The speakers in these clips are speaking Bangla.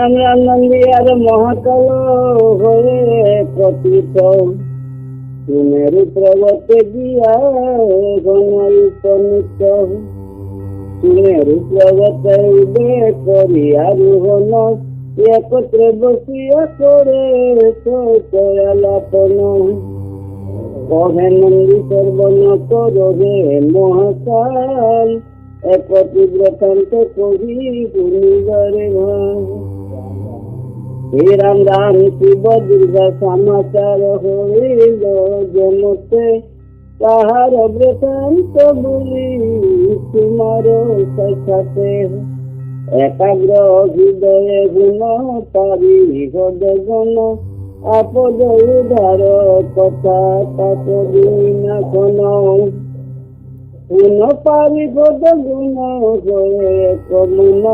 রাম রাম নন্দিয়ার মহাকাল হয়ে কথিত তুমের প্রবতে গিয়া গণিত তুমের প্রবতে উদে করিয়া রোহন একত্রে বসিয়া করে আলাপন কহে নন্দী সর্বন করবে মহাকাল একটি ব্রতান্ত কহি শুনিবারে হে রাম রাম শিব দুর্গা সমাচার হইল জনতে তাহার ব্রতান্ত বলি তোমার সাথে একাগ্র হৃদয়ে গুণ পারি হৃদয়গণ আপদ উদার কথা তাপ না কোন পুন পারি পদ গুণ হয়ে কমন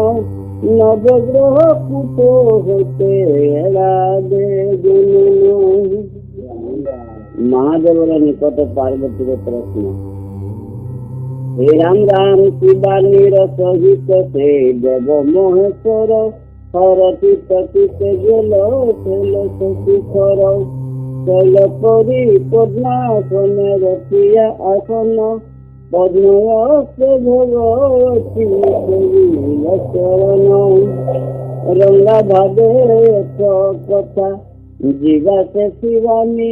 নবগ্রহ কুট হতে এড়াবে গুণ। মহাদেবর নিকট পার্বতীর প্রশ্ন। হে রাম রাম শিবানীর সহিত সে দেব মহেশ্বর হরতি পতিতে গেল ছেল শিখর শৈল পরি পদ্মাসনে রথিয়া আসন পদ্ময়স্তে ভগবতী চরণ রঙ্গা ভাবে এক কথা জিগাতে শিবানী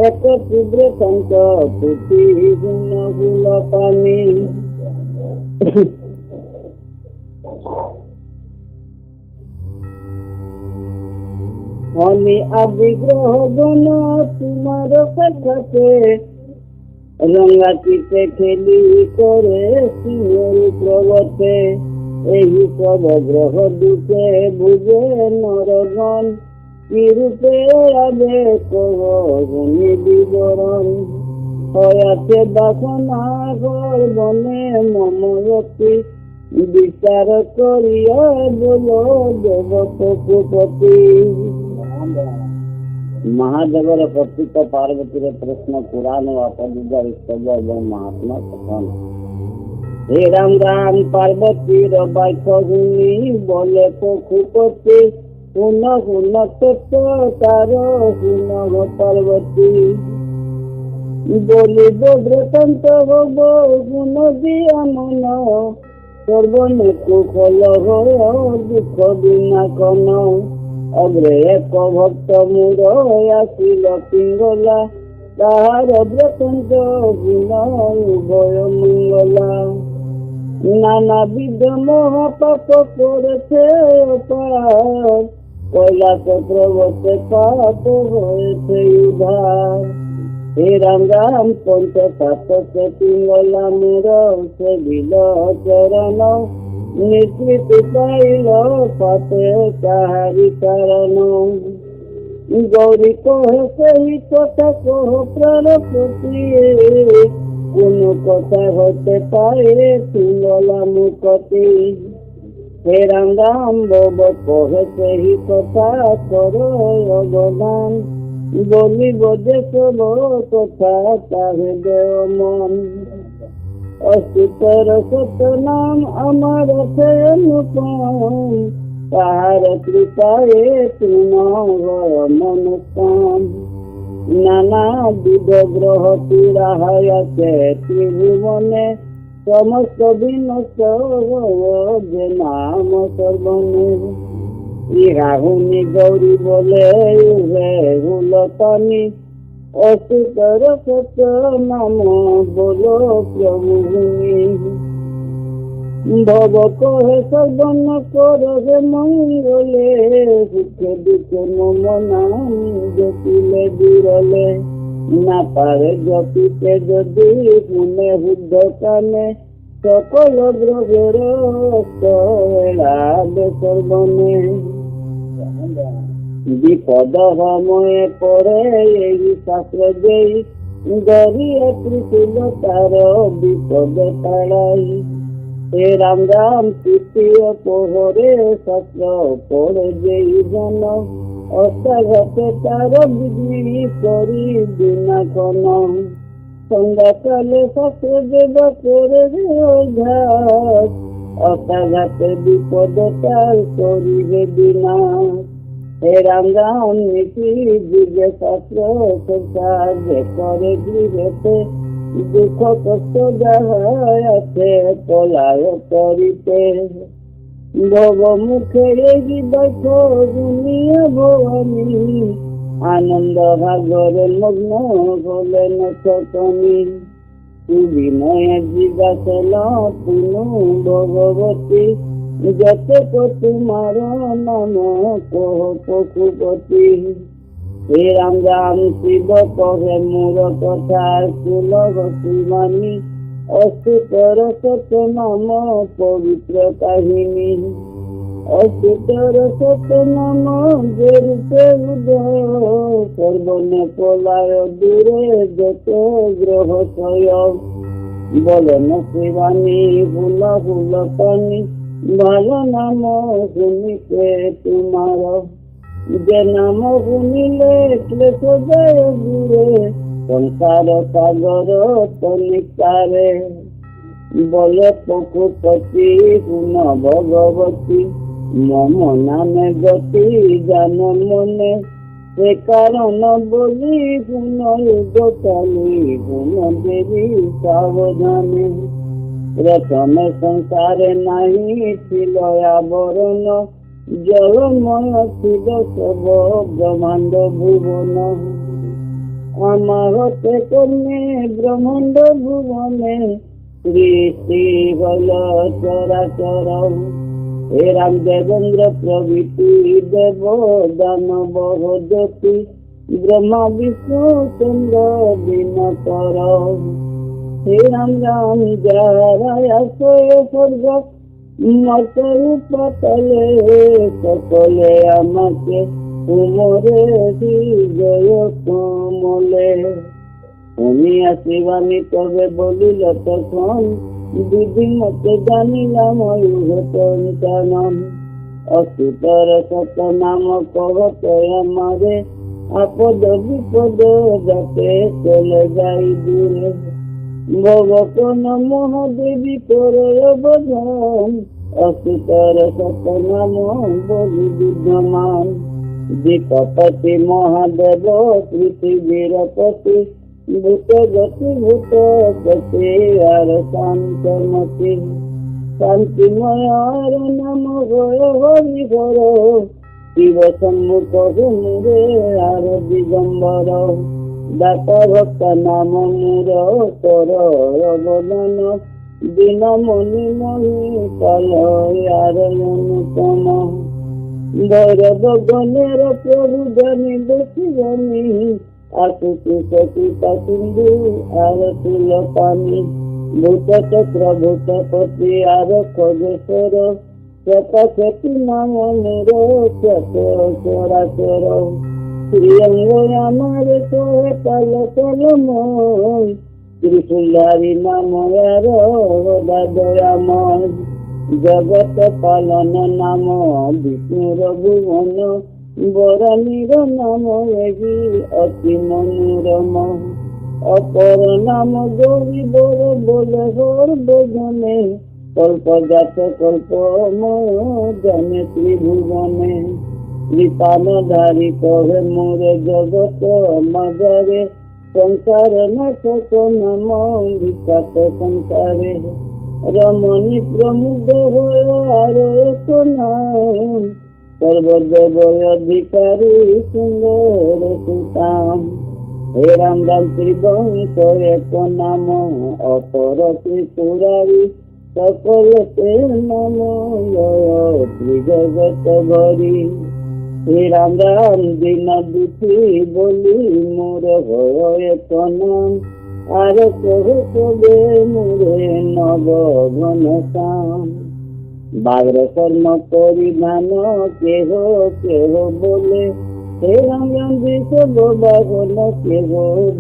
এক তীব্র শঙ্ক পুতি গুণ গুল পানি। আমি আবিগ্রহ গণ তোমার কাছে রঙ্গাটিতে খেলি করে সিংহের প্রবতে এই সব গ্রহ দুকে বুঝে নরগণ কি রূপে আবে কবি বিবরণ হয়াছে বাসনা ঘর বনে মময়তী বিচার করিয়া বলো দেব পশুপতি। মহাদেবর কর্তৃত্ব পার্বতীর প্রশ্ন পুরাণ ও অপবিদ্যার স্তব এবং মহাত্মা কথন। হে রাম রাম পার্বতীর বাক্য শুনি বলে পশুপতি শুন শুন তত্ত্ব তার শুন পার্বতী বলিব বৃতান্ত হব গুণ দিয়া মন সর্বনে কুশল হয় দুঃখ বিনা কন অগ্রে এক ভক্ত মূর আসিল পিঙ্গলা তাহার বৃতান্ত গুণ উভয় মঙ্গলা নানাবিধ মহাপাপ করেছে অপার কৈলাস প্রবতে পাপ হয়েছে উদ্ধার। হে রাম রাম পঞ্চপাপ সে পিঙ্গলা মূর সে বিল চরণ নিষ্কৃতি পাইল পাপে তাহারি কারণ। গৌরী কহে সেই কথা কহ প্রাণপতি কোন কথা হতে পারে পিঙ্গলা মুখতি। হে রাম রাম বব কহে সেই কথা কর অবদান বলিব যে সব কথা তাহে দেও মন। অস্তিত্বর সত্য নাম আমার আছে অনুপম তাহার কৃপায় তৃণ মনুষ্যম। নানা বিধ গ্রহ পীড়া আছে ত্রিভুবনে সমস্ত বিনষ্ট যে নাম সর্বনে। ইহা হুনি গৌরী বলে হুলতানি অসুতর সত্য নাম বলো প্রভু। ভব কহে সর্বন করবে মঙ্গলে সুখে দুঃখে মম নাম জপিলে বিরলে না পারে জপিতে যদি শুনে শুদ্ধ কানে সকল গ্রহের এড়াবে সর্বনে। বিপদ সময়ে পড়ে এই শাস্ত্র যেই গরিয়া ত্রিশূল তার বিপদ তাড়াই। হে রাম রাম তৃতীয় প্রহরে শাস্ত্র পড়ে যেই জন অষ্টাঘাতে তার বিধি করি বিনা কোন। সন্ধ্যাকালে শাস্ত্র দেব করে ঘাট অকাঘাতে বিপদ তার করিবে বিনাশ। হে রাম রাম নীতি যুগে শাস্ত্র সাহায্য করে গৃহতে, দুঃখ কষ্ট যাহা আছে পলায় করিতে। ভব মুখে দেখো দুনিয়া ভবানী, আনন্দ সাগরে মগ্ন হলেন সকমি। বিনয় জিজ্ঞাসল পুনু ভগবতী, যতে তোমার নাম কহ পশুপতি। হে রাম রাম শিব কহে মোর কথা কুলবতী মানি, অস্তুতর সত নাম পবিত্র কাহিনী। অস্তুতর সত নাম যে রূপে উদয়, সর্বনে পলায় দূরে যত গ্রহ সয়। বলেন শিবানী ফুল ফুল পানি, ভালো নাম শুনিতে তোমার। যে নাম শুনিলে ক্লেশ যায় দূরে, সংসার সাগর তনিকারে। বলে পশুপতি শুন ভগবতী, মম নামে গতি জান মনে। সে কারণ বলি শুন গোপালী, শুন দেবী সাবধানে। প্রথমে সংসারে নাহি ছিল আবরণ, জলময় ছিল সব ব্রহ্মাণ্ড ভুবন। আমার হতে কর্মে ব্রহ্মাণ্ড ভুবনে, সৃষ্টি হল চরাচর। হে রাম দেবেন্দ্র প্রভৃতি দেব দানব জ্যোতি, ব্রহ্মা বিষ্ণু চন্দ্র দিনকর। হে রাম রাম যারা স্বর্গ মতল পাতলে, সকলে আমাকে উমরে হৃদয় কমলে। শুনিয়া শিবানী তবে বলিল তখন, দিদি মতে জানিলাম পঞ্চানন। অসুতর সত নাম কহত আমারে, আপদ বিপদ যাতে চলে যাই দূরে। ভগবান মহাদেবী করে অবদান, অসুতর সত নাম বলি বিদ্যমান। দীপপতি মহাদেব পৃথিবীর পতি, ভূত গতি ভূত গতি আর শান্তমতি। শান্তিময়ার নাম হরি হর, শিব সম্মুখ হুমরে আর দিগম্বর। দাত ভক্ত নাম মূর কর অবদান, দিন মণি মণি কাল আর অনুতম। ভৈরব গণের প্রভু জানি বেশি জানি, আশুতি সচিতা সিন্ধু আর তুল পানি। ভূত চক্র ভূতপতি আর খগেশ্বর, শ্বেত ক্ষতি নাম মূর ক্ষত চরাচর। শ্রীঅঙ্গ আমার কহে কাল কলময়, ত্রিশূলধারী নাম আর দয়াময়। জগত পালন নাম বিষ্ণুর ভুবন, বরানীর নাম এগি অতি মনোরম। অপর নাম গৌরী বর বলে সর্বজনে, কল্পজাত কল্পময় জনে ত্রিভুবনে। কৃপানধারী কহে মোরে জগত মাঝারে, সংসার নাশক নাম বিখ্যাত সংসারে। রমণী প্রমুখ হয়ে আর এক নাম, সর্বদেব অধিকারী সুন্দর সুতাম। হে রাম রাম শ্রীবংশ এক নাম, অপর ত্রিপুরারি সকলতে নাম ত্রিজগত ভরি। হে রাম রাম দিন দুঃখী বলি মোর হয় এক নাম, আর কহ কবে মোরে নব ঘন শ্যাম। বাগ্র কর্ম পরিধান কেহ কেহ বলে, হে রাম রাম বিষব বাহন কেহ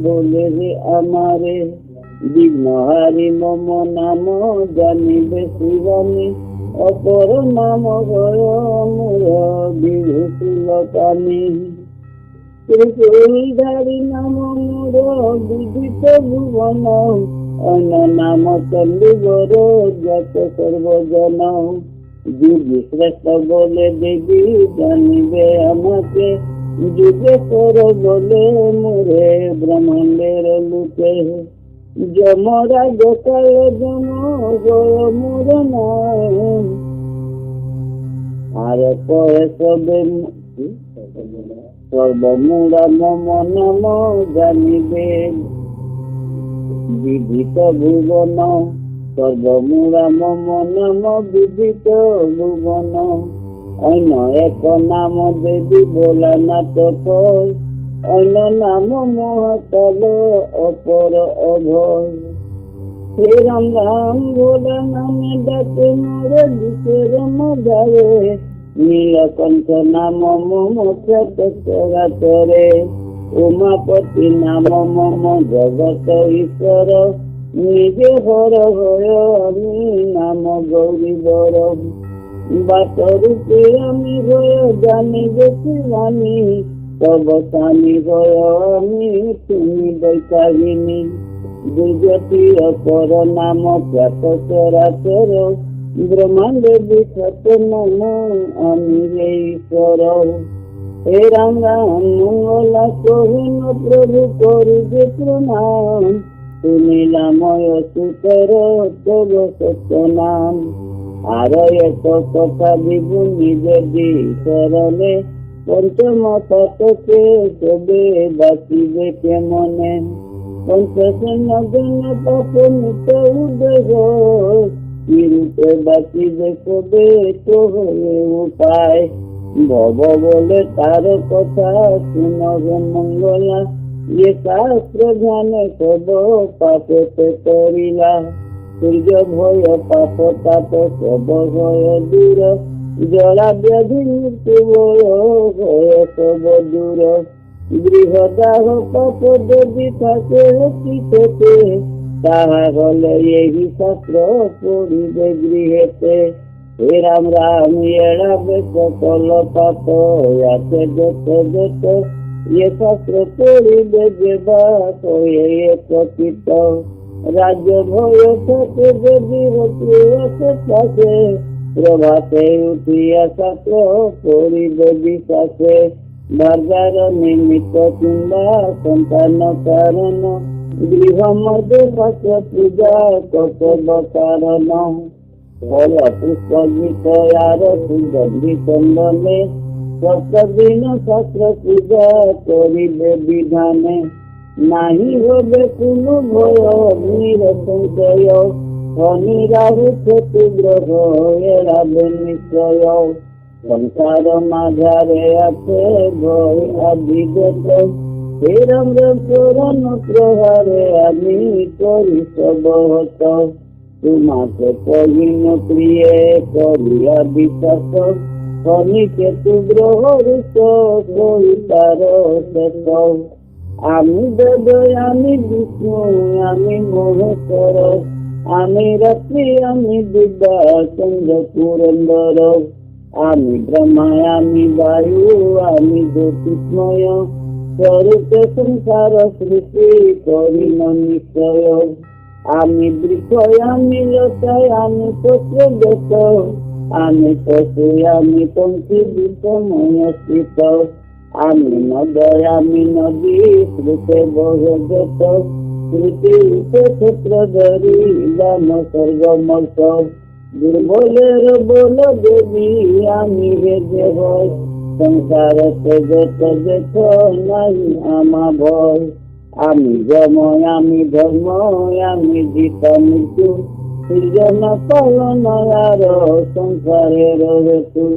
বলে রে আমারে। বিঘ্নহারি মম নাম জানিবে শিবানী, অপর নাম হয় মোর বিভূষিল কানী। ত্রিশূলধারী নাম মোর বিদিত ভুবন, অন্য নাম চণ্ডীগড় যত সর্বজন যুগে শ্রেষ্ঠ বলে দেবী জানিবে আমাকে যুগেশ্বর বলে মোরে ব্রহ্মাণ্ডের লোকে যমরা গোপাল যম গয় মোর নাম আর কয়ে সবে সর্বমূড়া মম নাম জানিবে বিদিত ভুবন সর্বমূড়া মম নাম বিদিত ভুবন অন্য এক নাম দেবী ভোলানাথ কয় অন্য নাম মহাকাল অপর অভয় হে রাম রাম ভোলা নামে ডাকে মোরে দুঃখের মজারে নীলকণ্ঠ নাম মম চরাচরে উমাপতি নাম মম জগত ঈশ্বর নিজে হর হয় আমি নাম গৌরী বর বাত রূপে আমি হয় জানিবে শিবানী তব স্বামী হয় আমি তুমি বৈকারিণী দুর্গতি অপর নাম খ্যাত চরাচর ব্রহ্মাণ্ডে বিখ্যাত নাম আমি ঈশ্বর হে রাম রাম মঙ্গলা কহিন প্রভু করুবে প্রণাম শুনিলাময় সুতর তব সত্য নাম আর এক কথা বিভু নিজে শরণে পঞ্চম তত্ত্বকে সবে বাঁচিবে কেমনে পঞ্চসেন জন পাপ মুক্ত উদয় কিরূপে বাঁচিবে সবে তো হয়ে উপায় ভব বলে তার কথা শুনবে মঙ্গলা ইয়ে শাস্ত্র জ্ঞানে সব পাপতে করিলা সূর্য ভয় পাপ তাপ সব ভয় দূর জলা ব্যাধি মৃত্যু ভয় সব দূর গৃহদাহ পাপ যদি থাকে পিছতে তাহা হলে এই শাস্ত্র পড়িবে গৃহেতে হে রাম রাম এড়াবে সকল পাপ আছে যত যত ইয়ে শাস্ত্র পড়িবে যে বাস হয়ে প্রকৃত রাজ্য ভয় থাকে যদি হতে থাকে প্রভাতে উঠিয়া শাস্ত্র পড়িবে বিশ্বাসে বাজার নিমিত্ত কিংবা সন্তান কারণ গৃহ মধ্যে শাস্ত্র পূজা কর্তব্য কারণ ফল পুষ্প গীত আর সুগন্ধি চন্দনে সপ্তদিন শাস্ত্র পূজা করিবে বিধানে নাহি হবে কোনো ভয় নিরসঞ্চয় শনি রাহু কেতু গ্রহ এড়াবে নিশ্চয় সংসার মাঝারে আছে ভয় আদিগত হে রাম চরণ প্রহারে আমি করি সবহত তোমাকে কহিন প্রিয়ে করিয়া বিশ্বাস শনি কেতু গ্রহ তার শেষ আমি দেব আমি বিষ্ণু আমি মহেশ্বর আমি রাত্রি আমি দিব্যা চন্দ্র পুরন্দর আমি ব্রহ্মা আমি বায়ু আমি জ্যোতিষ্ময় স্বরূপে সংসার সৃষ্টি করিল নিশ্চয় আমি বৃক্ষ আমি লতায় আমি পত্র দেশ আমি পশু আমি পঙ্খী বিষময় স্থিত আমি নদয় আমি নদী শ্রুতে বহগত শ্রুতি রূপে ক্ষেত্র ধরি দান স্বর্গমত দুর্বলের বল দেবী আমি হে হয় সংসার যত দেখ নাই আমা ভয় আমি জময় আমি ধর্ম আমি জিতা মৃত্যু সৃজন পালন আর সংসারের হেতু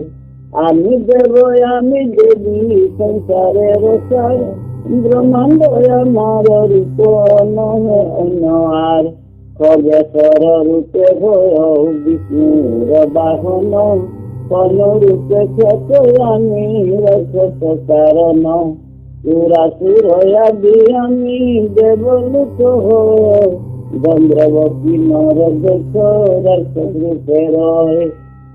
আমি দেব আমি দেবী সংসারের সার ব্রহ্মাণ্ড আমার রূপ নহে অন্য আর খগেশ্বর রূপে ভয় বিষ্ণুর বাহন কোন রূপে খ্যাত আমি রক্ষস কারণ সুরাসুর আদি আমি দেবলোক চন্দ্রবতী নর দেশ রাক্ষস রূপে রয়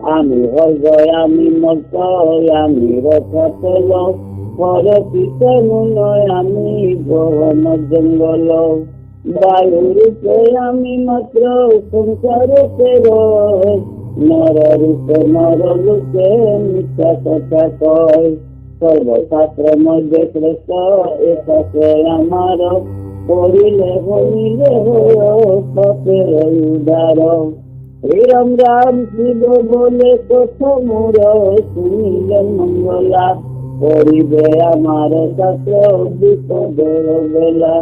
আমি হর্গয় আমি মর্তয় আমি রথতল পর পিতা নয় আমি গহন জঙ্গল বায়ু রূপে আমি মাত্র সংসারতে রয়, নর রূপে নর লোকে মিথ্যা কথা কয়। সর্বশাস্ত্র মধ্যে শ্রেষ্ঠ একাকে আমার, পড়িলে হইলে হয় পাপের উদার। রাম রাম শিব বলে কথা মোর, শুনিলে মঙ্গলা, পড়িবে আমার শাস্ত্র বিপদের বেলা।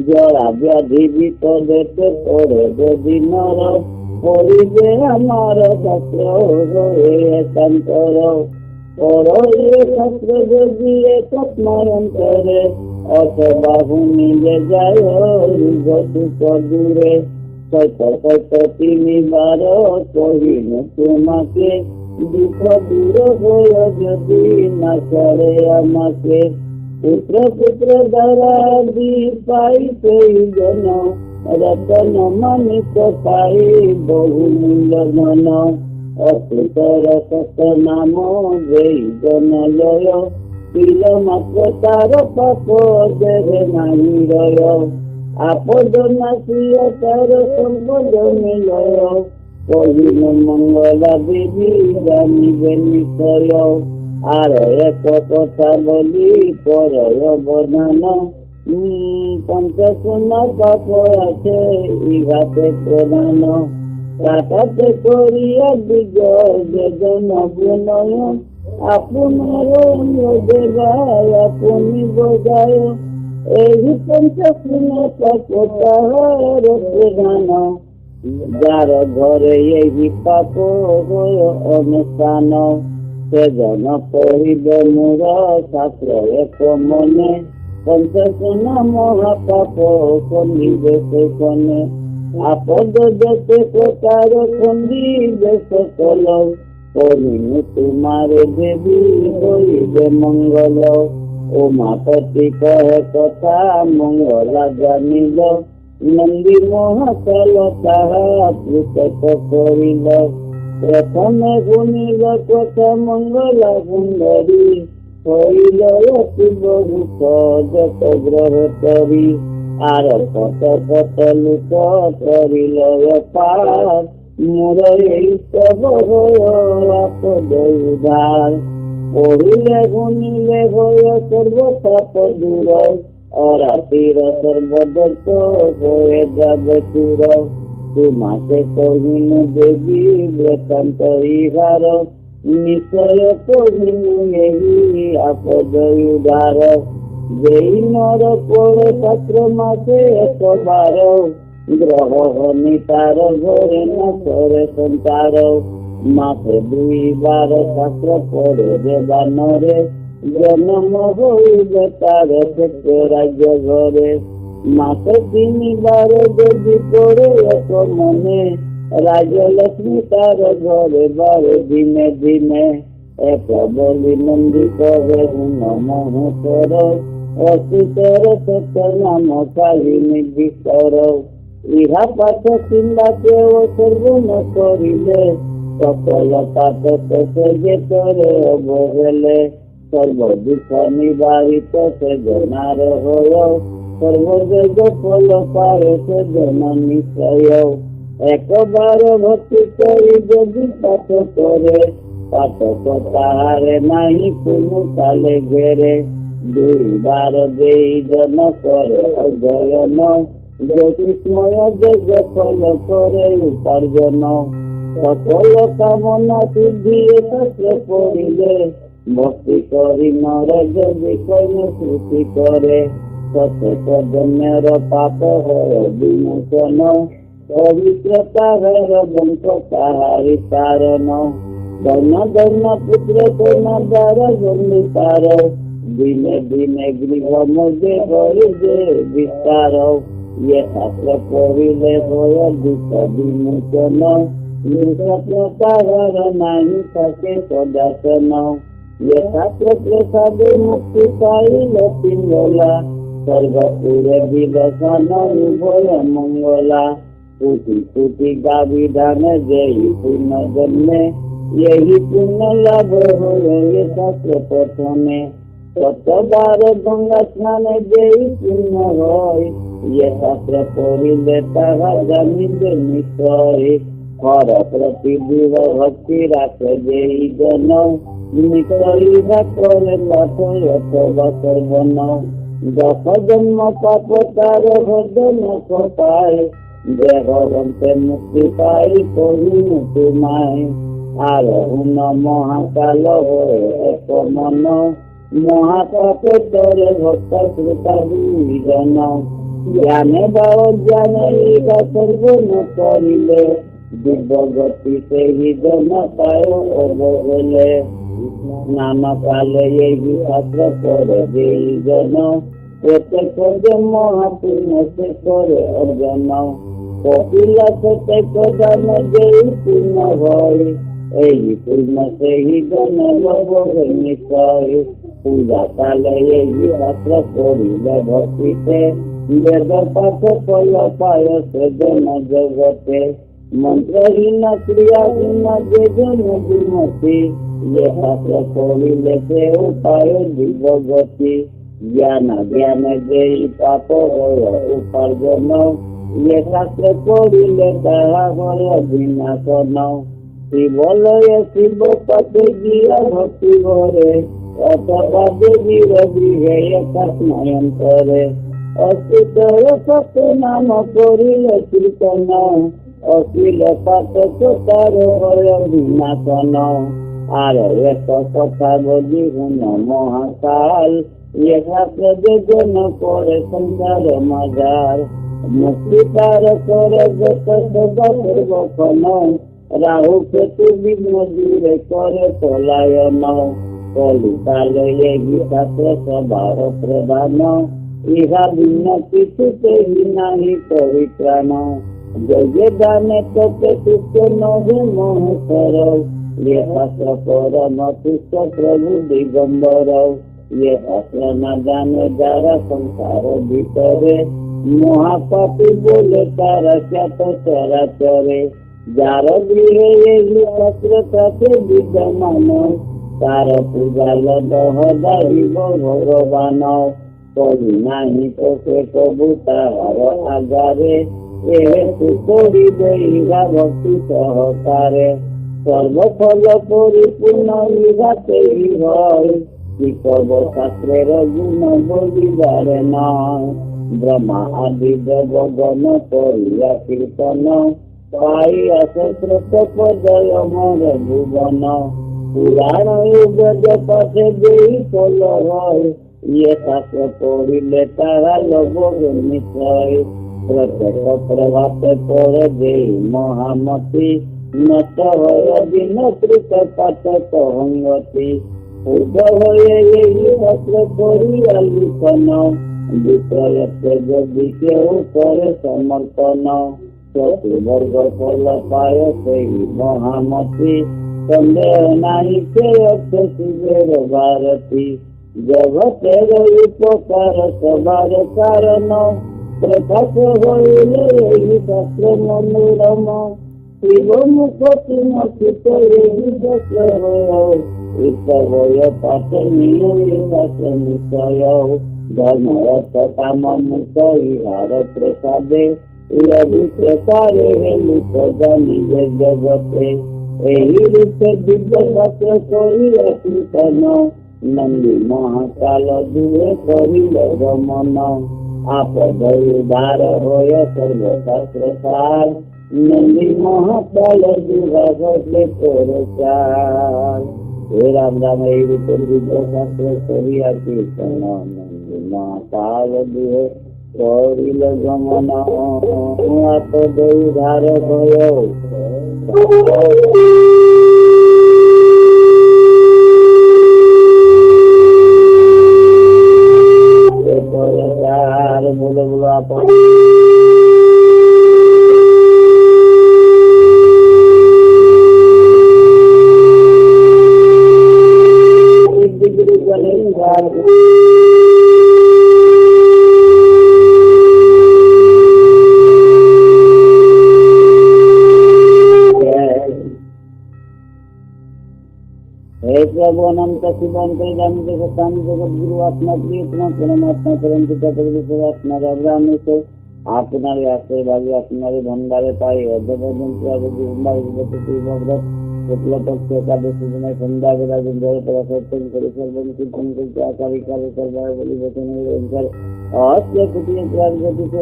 জরা ব্যাধি বিপদেতে পড়ে যদি নর, পড়িবে আমার শাস্ত্র হয়ে একান্তর। পড় এ শাস্ত্র যদি স্মরণ করে, অথবা শুনিলে যায় সুখ দূরে। সত্য সত্য তিনিবার কহিল তোমাকে, দুঃখ দূর হয়ে যদি না করে আমাকে। পুত্র পুত্র দ্বারা দি পাই সেই জন, রতন মানিক পাই বহু মূল্য ধন। অকৃতর সত নাম যেই জন লয়, পিল মাত্র তার পাপ দেহে নাহি রয়। আপদ নাশিয়া তার সম্পদ মিলয়, কহিল মঙ্গলা দেবী জানিবে নিশ্চয়। আর এক কথা বলি পরয় বদান, পঞ্চশূন্য পাপ আছে ইহাতে প্রধান। কাটাতে করিয়া বিজয় বেদন বিনয়, আপনার দেবায় আপনি বজায়। এই পঞ্চশূন্য পাপ তাহার প্রধান, যার ঘরে এই পাপ হয় অনুষ্ঠান। সেজন পড়িব মোর শাস্ত্র এক মনে, পঞ্চশূন্য মহাপাপ কমিবে সেখানে। আপদ যেতে প্রকার খন্দিবে সকল, করিনু তোমার দেবী হইবে মঙ্গল। উমাপতি কহে কথা মঙ্গলা জানিল, নন্দী মহাকাল তাহা পৃথক করিল। প্রথমে শুনিল কথা মঙ্গলা সুন্দরী, হইল অতি বহু যত গ্রহ তরি। আর কত কত লোক করিল পার, মোর এই সব আপদ উদ্ধার। পড়িলে শুনিলে হয় সর্বপাপ দূর, অরাতির সর্বদত্ত হয়ে যাবে চূর। তোমাকে কহিনু দেবী বৃত্তান্ত ইহার, নিশ্চয় কহিনু এই আপদ উদ্ধার। যেই নর পড়ে শাস্ত্র মাসে একবার, গ্রহ নিতার ঘরে না করে সঞ্চার। মাসে দুইবার শাস্ত্র পড়ে দেবানরে, জন্ম হইবে তার ক্ষেত্র রাজ্য ঘরে। মাসে তিনবার যদি পড়ে এক মনে, রাজলক্ষ্মী তার ঘরে বারে দিনে দিনে। এক বলি নন্দী কবে নম কর, অসুতর সত্য নাম কাহিনী বিস্তর। ইহা পাঠ কিংবা কেউ সর্বন করিলে, সকল পাঠ যে করে অবহেলে। সর্বদুঃখ নিবারিত সে জনার হয়, সর্বযোগ ফল পায় সে জন নিশ্চয়। একবার ভক্তি করি যদি পাঠ করে, পাঠক তাহারে নাহি কোনো কালে ঘেরে। দুইবার যেই জন করে অধ্যয়ন, জ্যোতিষময় যজ্ঞ ফল করে উপার্জন। সকল কামনা সিদ্ধি শাস্ত্র পড়িলে, ভক্তি করি নর যদি কোনো শ্রুতি করে। প্রত্যেক জন্মের পাপ হয় বিমোচন, পবিত্রতা হর বংশ তাহারি কারণ। ধন্য ধন্য পুত্র কন্যা দ্বারা জন্মি তার, দিনে দিনে গৃহ মধ্যে করে যে বিস্তার। ইয়ে শাস্ত্র পড়িলে হয় দুঃখ বিমোচন, দুঃস্বপ্ন তাহার নাহি থাকে সদাসন। ইয়ে শাস্ত্র প্রসাদে মুক্তি পাইল পিঙ্গলা, সর্বপুরে বিলসন উভয় মঙ্গলা। কোটি কোটি গাভী ধান যেই পুণ্য জন্মে, यही पुण्य लाभ हो शास्त्र पठने। কতবার গঙ্গা স্নানে যেই পূর্ণ হয়, শাস্ত্র পড়িলে তাহা জানিবে নিশ্চয়। হর প্রতি দৃঢ় ভক্তি রাখে যেই জন, নিশ্চয় ইহা করে পাঠ অথবা শ্রবণ। যত জন্ম পাপ তার ভজন পায়, দেহরন্তে মুক্তি পাই কহিনু তোমায়। আর হুন মহাকাল হয়ে এক মন, মহাপাপে তরে ভক্ত শ্রোতা দুইজন। জ্ঞানে বা অজ্ঞানে ইহা সর্বন করিলে, দিব্য গতি সেই জন পায় অবহেলে। স্নান কালে এই শাস্ত্র করে যেই জন, প্রত্যেক যে মহাপুণ্য সে করে অর্জন। কপিলা প্রত্যেক দান যেই পূর্ণ হয়, এই পূর্ণ সেই জন লব নিশ্চয়। পূজা কালে এই শাস্ত্র করিলে ভক্তিতে, বেদ পাঠ ফল পায় সে জন জগতে। মন্ত্রহীন ক্রিয়াহীন যে জন বিমতি, শাস্ত্র করিলে সে উপায় দিব্য গতি। জ্ঞান জ্ঞান যেই পাপ হয় উপার্জন, শাস্ত্র করিলে তাহা হয় বিনাশন। শিবলয়ে শিব পথে গিয়া ভক্তি ভরে, অথবা দেবীর গৃহে একাশ নয়ন করে। অচিত সত্য নাম করিলে কীর্তন, অশ্লীল পাঠক তার হয় বিনাশন। আর এক কথা বলি হুন মহাকাল, শাস্ত্র যে জন করে সংসার মাজার। মুক্তি তার করে যত সদা সর্বক্ষণ, রাহু কেতু বিঘ্ন দূরে করে পলায়ন। কলিকালে এই শাস্ত্র সবার প্রধান, ইহা ভিন্ন কিছুতেই নাহি পরিত্রাণ। যে দানে তোকে সুস্থ নহে মহেশ্বর, শাস্ত্র পরম তুষ্ট প্রভু দিগম্বর। শাস্ত্র না জানে যারা সংসার ভিতরে, মহাপাপী বলে তারা খ্যাত চরাচরে। যার গৃহে এই শাস্ত্র তাকে বিদ্যমান, তার পূজাল দহ দাহিব ভগবান। করি নাহি তোকে প্রভু তাহার আগারে, করিবে ইহা ভক্তি সহকারে। সর্বফল পরিপূর্ণ ইহাতেই হয়, কি কব শাস্ত্রের গুণ বলিবারে নয়। ব্রহ্মা আদি দেবগণ করিয়া কীর্তন, পাইয়া শ্রোত পদয় মর ভুবন। পুরাণ বেদ পাঠে যেই ফল হয়, শাস্ত্র পড়িলে তাহা লব নিশ্চয়। প্রত্যেক প্রভাতে পড়ে যেই মহামতি, নষ্ট হয়ে দিন কৃত পাঠক হঙ্গতি। পূর্ব হয়ে এই শাস্ত্র করিয়া লিখন, বিক্রয়তে যদি কেউ করে সমর্পণ। চতুর্বর্গ ফল পায় সেই মহামতি, সন্দেহ নাই সে অর্থে শিবের ভারতী। জগতের উপকার সবার কারণ, প্রকাশ হইলে এই শাস্ত্র মনোরম। শিব মুখ তিমকিত এই শাস্ত্র হয়, ইষ্টবয় পাঠ নিয় শাস্ত্র নিশ্চয়। ধর্ম অর্থ কাম মুখ ইহার প্রসাদে, প্রসারে হেলুক জানিবে জগতে। এই রূপে দিব্য শাস্ত্র করিয়া কীর্তন, নন্দী মহাকাল দূরে করিল গমন। আপদ উদ্ধার হয়ে সর্বশাস্ত্র সার, নন্দী মহাকাল দূরা ঘটলে প্রচার। হে রাম রাম এই রূপের দিব্য শাস্ত্র করিয়া কীর্তন, নন্দী মহাকাল দূরে করিল গমন। আপদ উদ্ধার হয়ে बोलो बोलो आप। अनंत शिव अंतर्यामी जगतानि जगद्गुरु आत्मा प्रियतम परमात्मा परम पिता परमेश्वर आत्मा रामेश्वर আপনার আশীর্বাদে আপনার ভণ্ডারে পাই অধ্যপর্যন্ত শুক্লপক্ষ একাদশী দিনে সন্ধ্যাবেলা জলপরা সত্তম করে সর্বম কীর্তন করতে আকারী কালে সর্বায় বলি বচনের অস্ত্র কুটিয়ে প্রাগতিত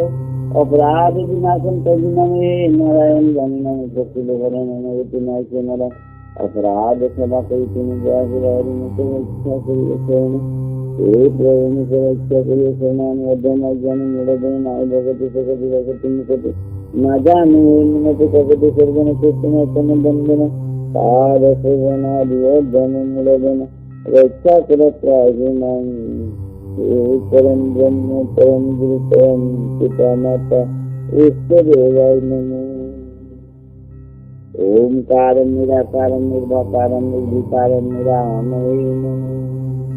অপরাধ বিনাশন তদিনামে নারায়ণ জানি নামে প্রকৃত ভরণ অনুভূতি নাই সে নারায়ণ अपराध सभा करी तुम मुझे इच्छा करिए हे प्रभु मुझे इच्छा करिए समान वर्धन अज्ञान निरदन नाय भगति भगति भगति मुझे न जाने निमत भगति सर्वन कृष्ण तन बंधन पाद सेवना दियो धन निरदन रक्षा करत राजमान परम ब्रह्म परम गुरु परम पिता माता ईश्वर देवाय नमो ओंकार निराकार निर्भकार निर्विकार निरामय नमः।